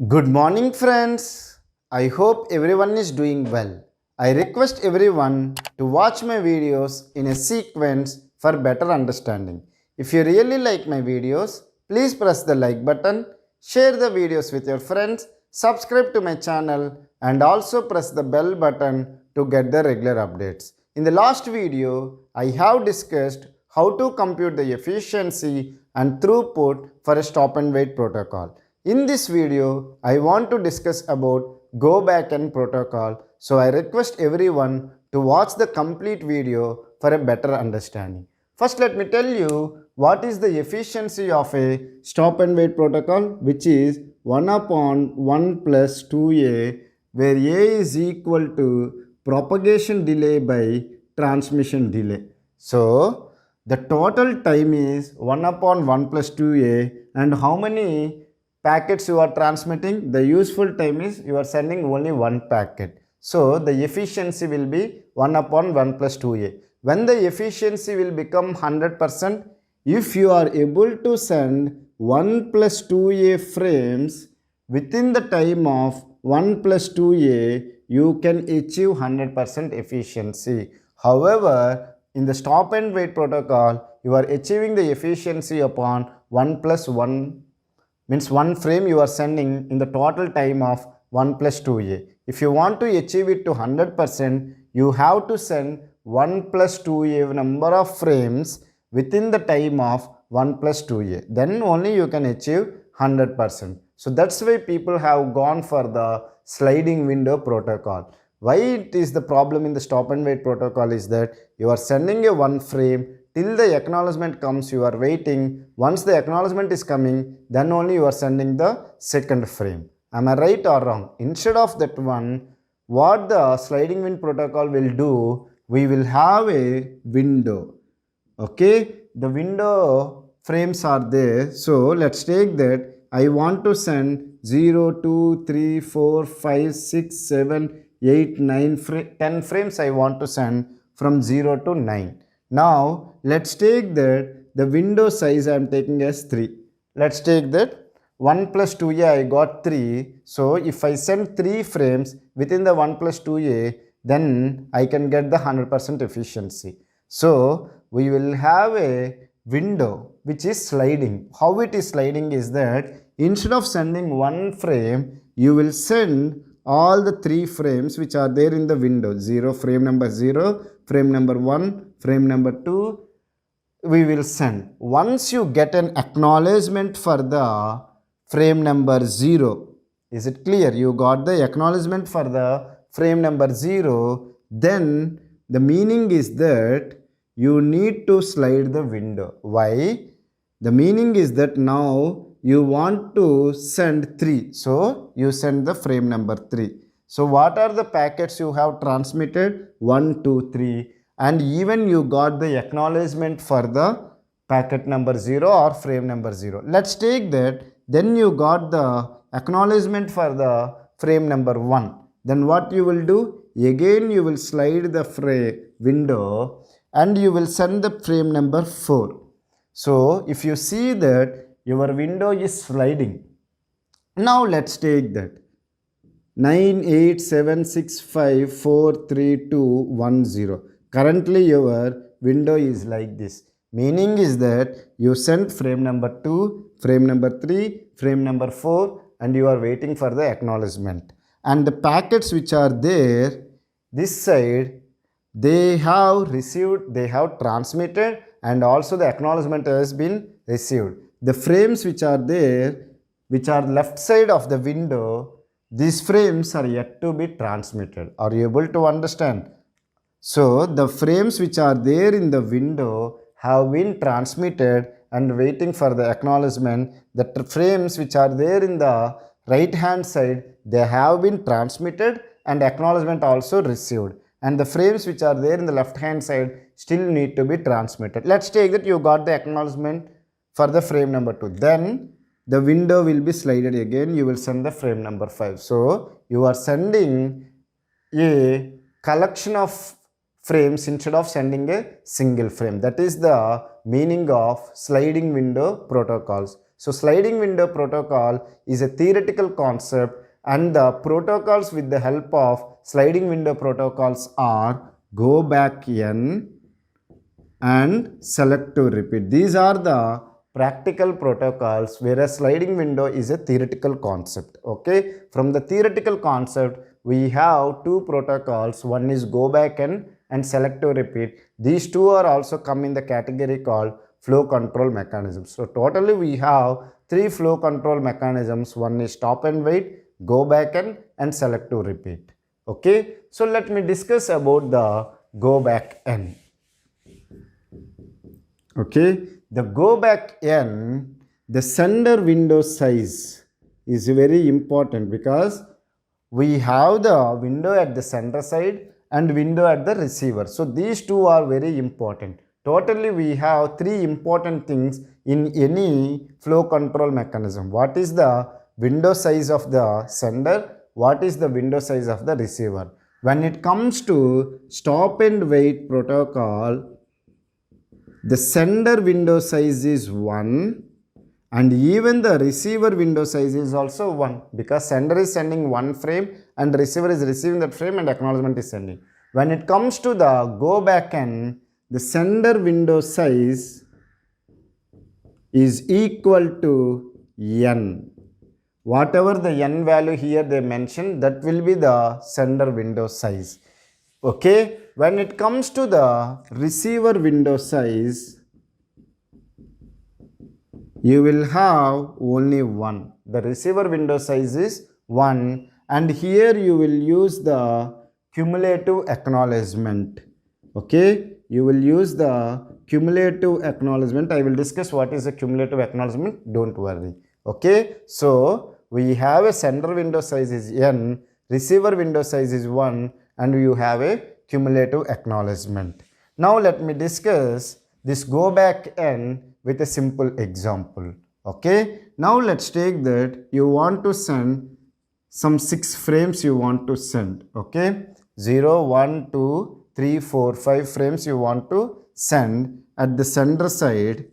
Good morning, friends. I hope everyone is doing well. I request everyone to watch my videos in a sequence for better understanding. If you really like my videos, please press the like button, share the videos with your friends, subscribe to my channel, and also press the bell button to get the regular updates. In the last video, I have discussed how to compute the efficiency and throughput for a stop and wait protocol. In this video, I want to discuss about Go Backend protocol. So I request everyone to watch the complete video for a better understanding. First, let me tell you what is the efficiency of a stop and wait protocol, which is 1 upon 1 plus 2a, where a is equal to propagation delay by transmission delay. So, the total time is 1 upon 1 plus 2a, and how many packets you are transmitting? The useful time is you are sending only one packet. So the efficiency will be 1 upon 1 plus 2a. When the efficiency will become 100%, if you are able to send 1 plus 2a frames within the time of 1 plus 2a, you can achieve 100% efficiency. However, in the stop and wait protocol, you are achieving the efficiency upon 1 plus 1, means one frame you are sending in the total time of 1 plus 2a. If you want to achieve it to 100%, you have to send 1 plus 2a number of frames within the time of 1 plus 2a. Then only you can achieve 100%. So that's why people have gone for the sliding window protocol. Why it is the problem in the stop and wait protocol is that you are sending a one frame till the acknowledgement comes, you are waiting. Once the acknowledgement is coming, then only you are sending the second frame. Am I right or wrong? Instead of that one, what the sliding wind protocol will do, we will have a window. Okay, the window frames are there. So let's take that. I want to send 0, 2, 3, 4, 5, 6, 7, 8, 9, 10 frames I want to send from 0 to 9. Now let's take that the window size I am taking as 3. Let's take that 1 plus 2a I got 3. So if I send 3 frames within the 1 plus 2a, then I can get the 100% efficiency. So we will have a window which is sliding. How it is sliding is that instead of sending one frame, you will send all the 3 frames which are there in the window. 0, frame number 0, frame number 1, frame number 2, we will send. Once you get an acknowledgement for the frame number 0, is it clear? You got the acknowledgement for the frame number 0, then the meaning is that you need to slide the window. Why? The meaning is that now you want to send 3. So you send the frame number 3. So what are the packets you have transmitted? 1, 2, 3. And even you got the acknowledgement for the packet number 0 or frame number 0. Let's take that. Then you got the acknowledgement for the frame number 1. Then what you will do? Again you will slide the frame window and you will send the frame number 4. So if you see that your window is sliding. Now let's take that 9, 8, 7, 6, 5, 4, 3, 2, 1, 0. Currently your window is like this. Meaning is that you sent frame number 2, frame number 3, frame number 4 and you are waiting for the acknowledgement. And the packets which are there this side, they have received, they have transmitted and also the acknowledgement has been received. The frames which are there, which are left side of the window, these frames are yet to be transmitted. Are you able to understand? So the frames which are there in the window have been transmitted and waiting for the acknowledgement. The frames which are there in the right hand side, they have been transmitted and acknowledgement also received. And the frames which are there in the left hand side still need to be transmitted. Let's take that you got the acknowledgement for the frame number 2. Then the window will be slided again. You will send the frame number 5. So you are sending a collection of frames instead of sending a single frame. That is the meaning of sliding window protocols. So sliding window protocol is a theoretical concept, and the protocols with the help of sliding window protocols are go back N and select to repeat. These are the practical protocols, whereas sliding window is a theoretical concept. Okay, from the theoretical concept we have two protocols. One is go back and select to repeat. These two are also come in the category called flow control mechanisms. So totally we have three flow control mechanisms. One is stop and wait, go back and select to repeat. Okay, so let me discuss about the go back N. Okay, the go back N, the sender window size is very important because we have the window at the sender side and window at the receiver. So these two are very important. Totally we have three important things in any flow control mechanism. What is the window size of the sender? What is the window size of the receiver? When it comes to stop and wait protocol, the sender window size is 1 and even the receiver window size is also 1, because sender is sending one frame and receiver is receiving that frame and acknowledgement is sending. When it comes to the go back N, the sender window size is equal to N. Whatever the N value here they mention, that will be the sender window size. Okay, when it comes to the receiver window size, you will have only 1. The receiver window size is 1, and here you will use the cumulative acknowledgement. Okay, you will use the cumulative acknowledgement. I will discuss what is a cumulative acknowledgement, don't worry. Okay, so we have a sender window size is N, receiver window size is 1, and you have a cumulative acknowledgement. Now let me discuss this go back N with a simple example. Okay, now let's take that you want to send some 6 frames you want to send. Okay, 0, 1, 2, 3, 4, 5 frames you want to send at the sender side,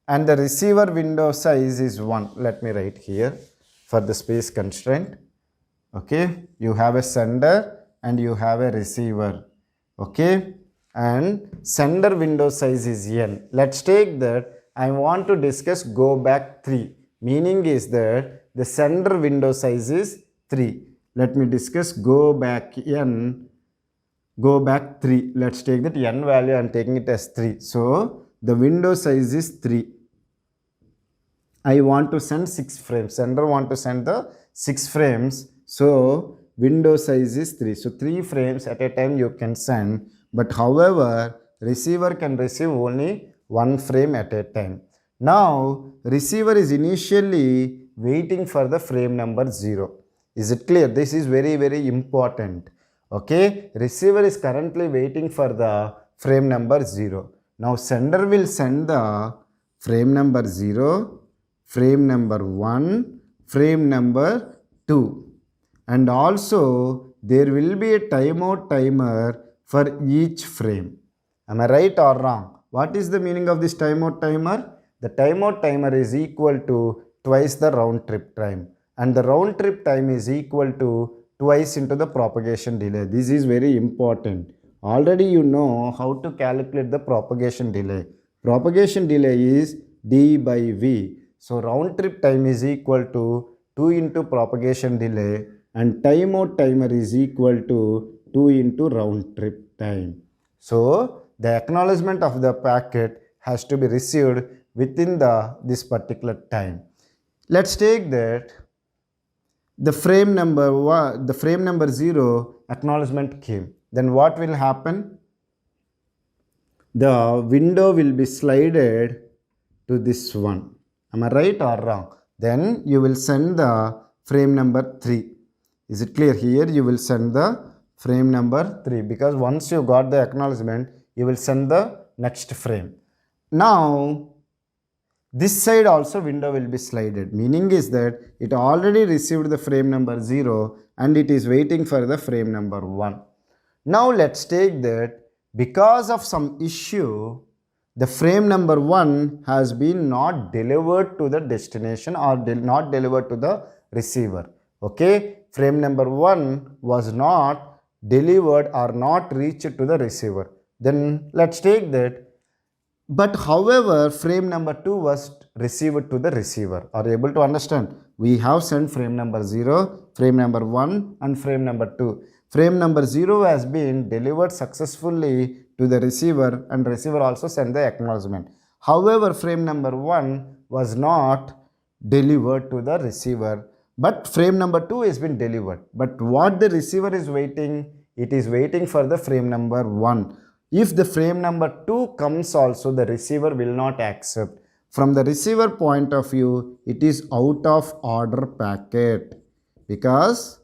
and the receiver window size is 1. Let me write here for the space constraint. Okay, you have a sender and you have a receiver. Okay, and sender window size is N. Let's take that I want to discuss go back 3. Meaning is that the sender window size is 3. Let me discuss go back N, go back 3. Let's take that N value, I am taking it as 3. So the window size is 3. I want to send 6 frames. Sender want to send the 6 frames. So window size is 3. So 3 frames at a time you can send. But however, receiver can receive only 1 frame at a time. Now receiver is initially waiting for the frame number 0. Is it clear? This is very important. Okay, receiver is currently waiting for the frame number 0. Now sender will send the frame number 0, frame number 1, frame number 2, and also there will be a timeout timer for each frame. Am I right or wrong? What is the meaning of this timeout timer? The timeout timer is equal to twice the round trip time, and the round trip time is equal to twice into the propagation delay. This is very important. Already you know how to calculate the propagation delay. Propagation delay is d by v. So round trip time is equal to 2 into propagation delay, and timeout timer is equal to 2 into round trip time. So the acknowledgement of the packet has to be received within this particular time. Let's take that the frame number 1, the frame number 0 acknowledgement came. Then what will happen? The window will be slided to this one. Am I right or wrong? Then you will send the frame number 3. Is it clear? Here you will send the frame number 3, because once you got the acknowledgement, you will send the next frame. Now this side also window will be slided. Meaning is that it already received the frame number 0 and it is waiting for the frame number 1. Now let's take that because of some issue, the frame number 1 has been not delivered to the destination or not delivered to the receiver. Okay, frame number 1 was not delivered or not reached to the receiver. Then let's take that. But however, frame number 2 was received to the receiver. Are you able to understand? We have sent frame number 0, frame number 1 and frame number 2. Frame number 0 has been delivered successfully to the receiver and receiver also sent the acknowledgement. However, frame number 1 was not delivered to the receiver, but frame number 2 has been delivered. But what the receiver is waiting? It is waiting for the frame number 1. If the frame number 2 comes also, the receiver will not accept. From the receiver point of view, it is out of order packet, because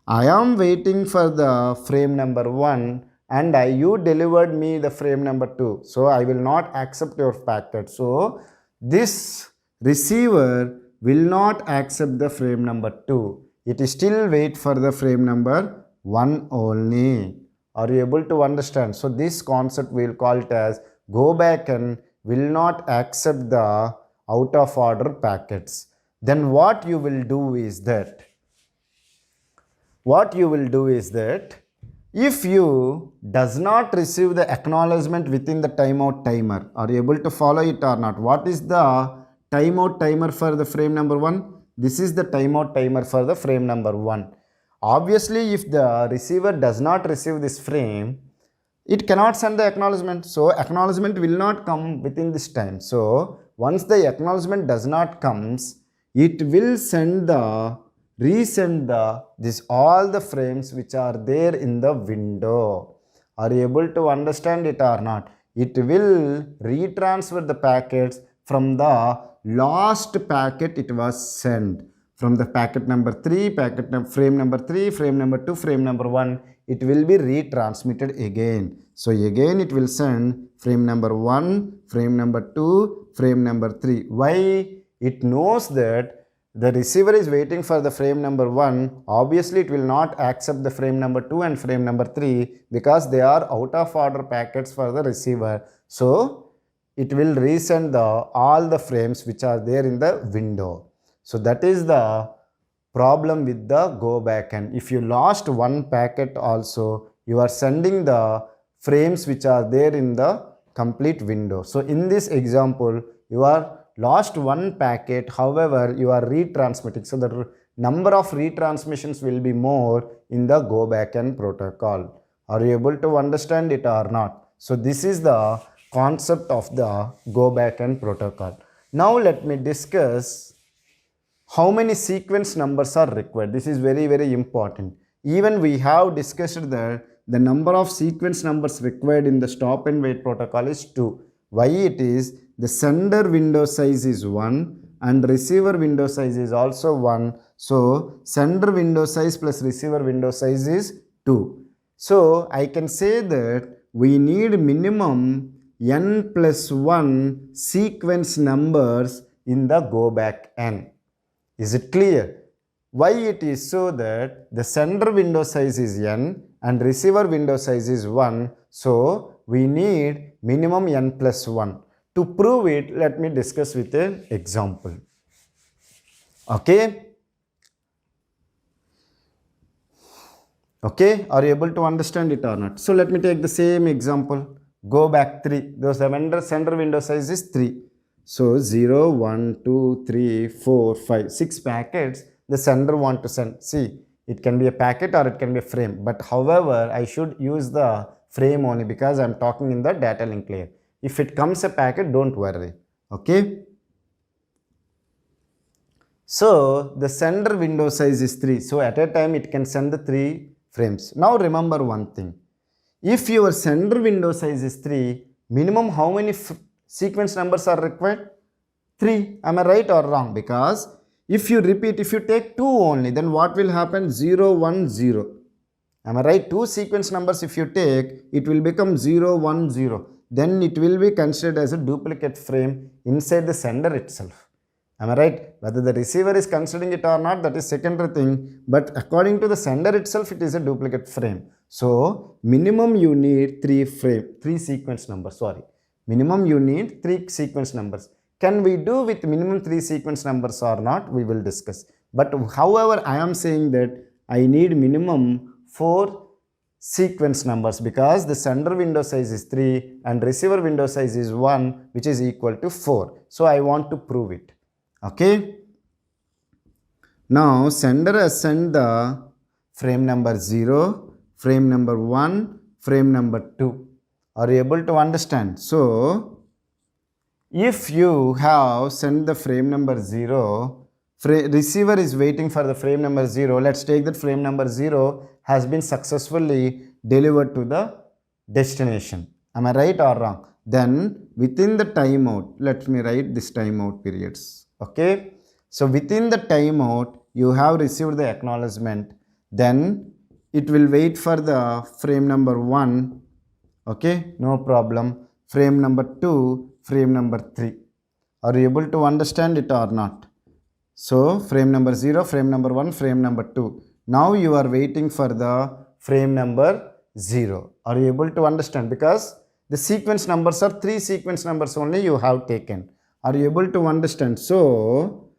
I am waiting for the frame number 1 and you delivered me the frame number 2. So I will not accept your packet. So this receiver will not accept the frame number 2. It is still wait for the frame number 1 only. Are you able to understand? So this concept we will call it as go back and will not accept the out of order packets. Then what you will do is that if you does not receive the acknowledgement within the timeout timer, are you able to follow it or not? What is the timeout timer for the frame number 1? This is the timeout timer for the frame number 1. Obviously, if the receiver does not receive this frame, it cannot send the acknowledgement. So acknowledgement will not come within this time. So once the acknowledgement does not comes, it will resend all the frames which are there in the window. Are you able to understand it or not? It will retransfer the packets from the last packet it was sent. From the packet number 3, frame number 3, frame number 2, frame number 1, it will be retransmitted again. So again it will send frame number 1, frame number 2, frame number 3. Why? It knows that the receiver is waiting for the frame number 1. Obviously it will not accept the frame number 2 and frame number 3 because they are out of order packets for the receiver. So it will resend all the frames which are there in the window. So that is the problem with the go back, and if you lost one packet also, you are sending the frames which are there in the complete window. So in this example, you are lost one packet, however you are retransmitting. So the number of retransmissions will be more in the go backend protocol. Are you able to understand it or not? So this is the concept of the go backend protocol. Now let me discuss how many sequence numbers are required. This is very, very important. Even we have discussed that the number of sequence numbers required in the stop and wait protocol is 2. Why it is? The sender window size is 1 and receiver window size is also 1. So sender window size plus receiver window size is 2. So I can say that we need minimum n plus 1 sequence numbers in the go back n. Is it clear? Why it is? So that the sender window size is n and receiver window size is 1. So we need minimum n plus 1. To prove it, let me discuss with an example. Okay? Okay, are you able to understand it or not? So let me take the same example. Go back 3. The sender window size is 3. So 0, 1, 2, 3, 4, 5, 6 packets the sender want to send. See, it can be a packet or it can be a frame. But however, I should use the frame only because I am talking in the data link layer. If it comes a packet, don't worry. Okay. So the sender window size is 3. So at a time it can send the 3 frames. Now remember one thing. If your sender window size is 3, minimum how many sequence numbers are required? 3. Am I right or wrong? Because if you repeat, if you take 2 only, then what will happen? 0, 1, 0. Am I right? 2 sequence numbers if you take, it will become 0, 1, 0. Then it will be considered as a duplicate frame inside the sender itself. Am I right? Whether the receiver is considering it or not, that is secondary thing. But according to the sender itself, it is a duplicate frame. So minimum you need 3 sequence numbers. Sorry. Minimum you need 3 sequence numbers. Can we do with minimum 3 sequence numbers or not? We will discuss. But however, I am saying that I need minimum 4 sequence numbers because the sender window size is 3 and receiver window size is 1, which is equal to 4. So I want to prove it. Okay. Now sender has sent the frame number 0, frame number 1, frame number 2. Are you able to understand? So if you have sent the frame number 0, receiver is waiting for the frame number 0. Let's take that frame number 0 has been successfully delivered to the destination. Am I right or wrong? Then within the timeout, let me write this timeout periods. Okay. So within the timeout, you have received the acknowledgement. Then it will wait for the frame number 1. Okay, no problem. Frame number 2, frame number 3. Are you able to understand it or not? So frame number 0, frame number 1, frame number 2. Now you are waiting for the frame number 0. Are you able to understand? Because the sequence numbers are 3 sequence numbers only you have taken. Are you able to understand? So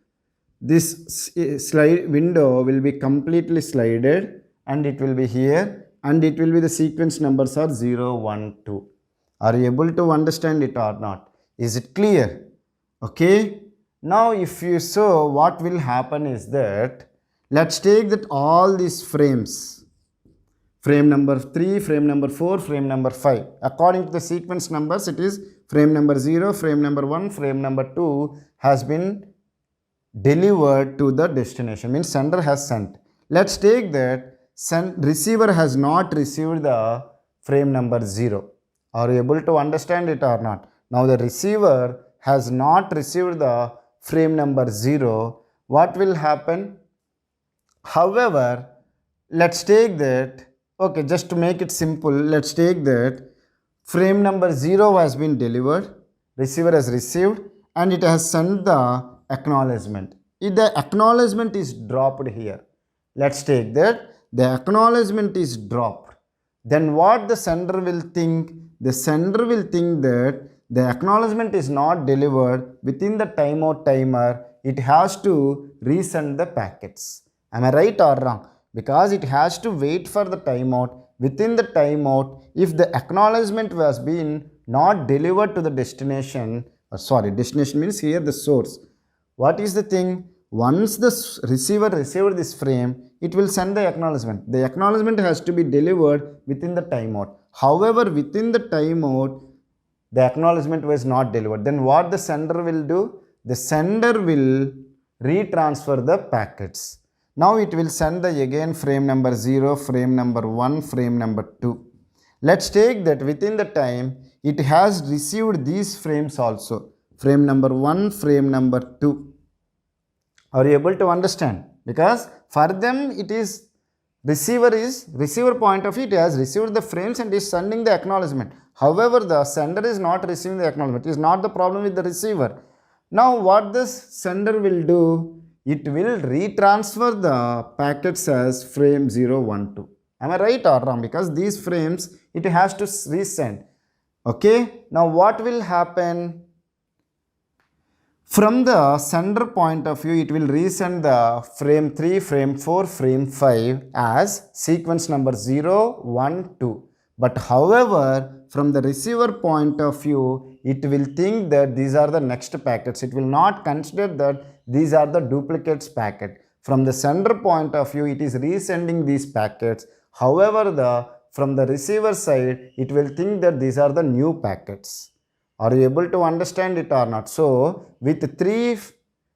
this slide window will be completely slided and it will be here and it will be the sequence numbers are 0, 1, 2. Are you able to understand it or not? Is it clear? Okay. Now if you saw, what will happen is that let's take that all these frames, frame number 3, frame number 4, frame number 5. According to the sequence numbers, it is frame number 0, frame number 1, frame number 2 has been delivered to the destination, means sender has sent. Let's take that receiver has not received the frame number 0. Are you able to understand it or not? Now the receiver has not received the frame number 0. What will happen? However, let's take that, okay, just to make it simple, let's take that frame number 0 has been delivered, receiver has received and it has sent the acknowledgement. If the acknowledgement is dropped here, let's take that the acknowledgement is dropped, then what the sender will think? The sender will think that the acknowledgement is not delivered within the timeout timer. It has to resend the packets. Am I right or wrong? Because it has to wait for the timeout. Within the timeout, if the acknowledgement was been not delivered to the destination, destination means here the source. What is the thing? Once the receiver received this frame, it will send the acknowledgement. The acknowledgement has to be delivered within the timeout. However, within the timeout, the acknowledgement was not delivered. Then what the sender will do? The sender will retransfer the packets. Now it will send the again frame number 0, frame number 1, frame number 2. Let's take that within the time, it has received these frames also. Frame number 1, frame number 2. Are you able to understand? Because for them it is receiver point of view, it has received the frames and is sending the acknowledgement. However, the sender is not receiving the acknowledgement. It is not the problem with the receiver. Now what this sender will do? It will retransfer the packets as frame 0, 1, 2. Am I right or wrong? Because these frames it has to resend. Okay. Now what will happen? From the sender point of view, it will resend the frame 3, frame 4, frame 5 as sequence number 0, 1, 2. But however, from the receiver point of view, it will think that these are the next packets. It will not consider that these are the duplicates packet. From the sender point of view, it is resending these packets. However, from the receiver side, it will think that these are the new packets. Are you able to understand it or not? So, with 3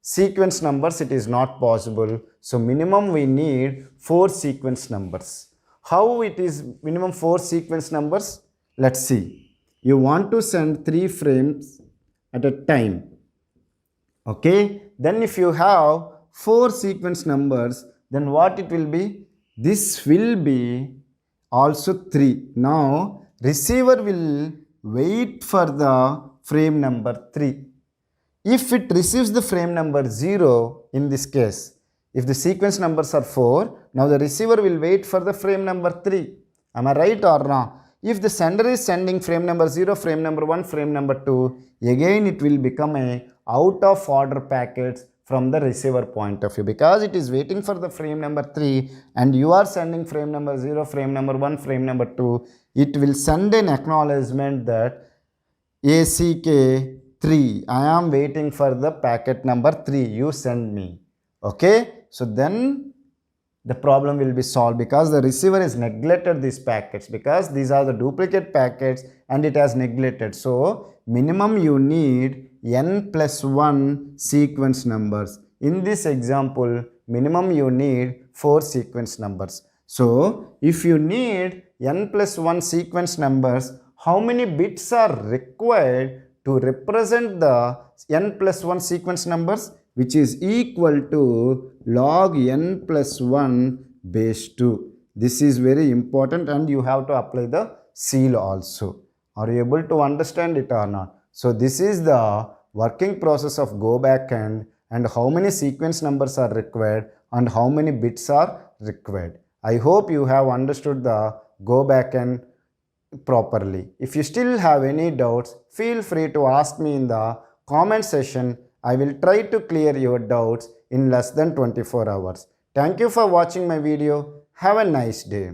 sequence numbers, it is not possible. So, minimum we need 4 sequence numbers. How it is minimum 4 sequence numbers? Let's see. You want to send 3 frames at a time. Okay. Then if you have 4 sequence numbers, then what it will be? This will be also 3. Now, receiver will wait for the frame number 3. If it receives the frame number 0 in this case, if the sequence numbers are 4, now the receiver will wait for the frame number 3. Am I right or wrong? If the sender is sending frame number 0, frame number 1, frame number 2, again it will become a out of order packets from the receiver point of view, because it is waiting for the frame number 3 and you are sending frame number 0, frame number 1, frame number 2. It will send an acknowledgement that ACK3, I am waiting for the packet number 3 you send me. Okay, so then the problem will be solved, because the receiver has neglected these packets, because these are the duplicate packets and it has neglected. So minimum you need n plus 1 sequence numbers. In this example, minimum you need 4 sequence numbers. So if you need n plus 1 sequence numbers, how many bits are required to represent the n plus 1 sequence numbers? Which is equal to log n plus 1 base 2. This is very important, and you have to apply the seal also. Are you able to understand it or not? So this is the working process of Go backend, and how many sequence numbers are required and how many bits are required. I hope you have understood the Go backend properly. If you still have any doubts, feel free to ask me in the comment section. I will try to clear your doubts in less than 24 hours. Thank you for watching my video. Have a nice day.